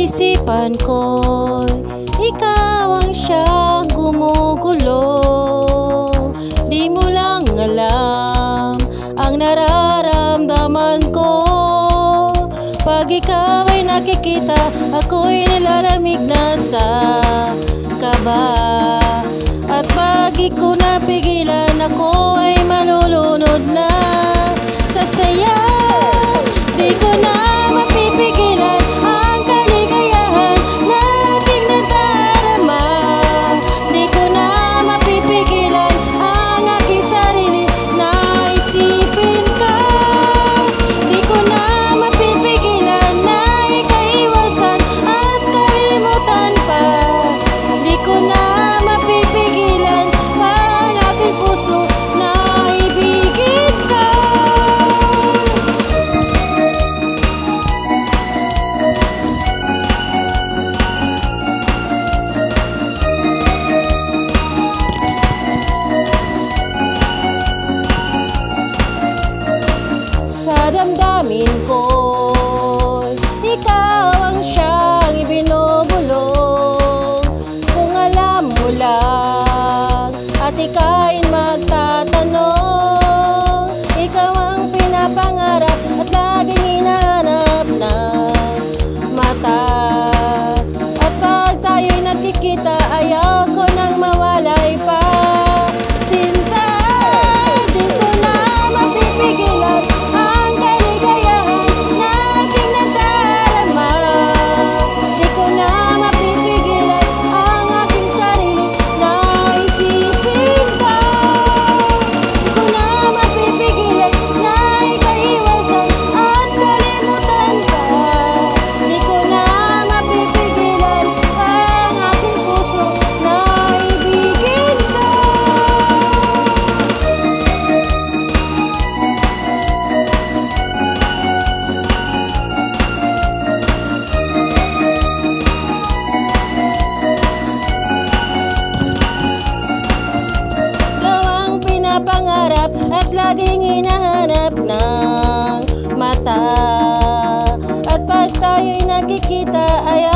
isipan ko'y ikaw ang siyang gumugulo. Di mo lang alam ang nararamdaman ko. Pag ikaw ay nakikita, ako'y nilalamig na sa kaba. At pag ikaw napigilan, ako ay malulunod na sa saya. Di ko na mapipigilan ang kaligayahan na aking nadarama. Di ko na mapipigilan ang aking sarili na isipin ka. Di ko na mapipigilan na ikaiwasan at kalimutan pa. Di ko na mapipigilan ang aking puso na ibigin ka. Sa damdamin ko, ikaw ang siyang ibinubulong. Kung alam mo lang at ika'y magtatanong, ikaw ang pinapangarap at laging hinahanap ng mata. At pag tayo'y nagkikita, ayaw ko nang mawalay pa. Sinta, di ko na mapipigilan ang kaligayahan na aking nadarama. Di ko na mapipigilan ang aking sarili na isipin ka. Di ko na mapipigilan na ikaiwasan at kalimutan ka. Di ko na mapipigilan ang aking puso na ibigin ka. Ikaw ang pinapangarap at laging hinahanap ng mata. At pag tayo'y nagkikita, ay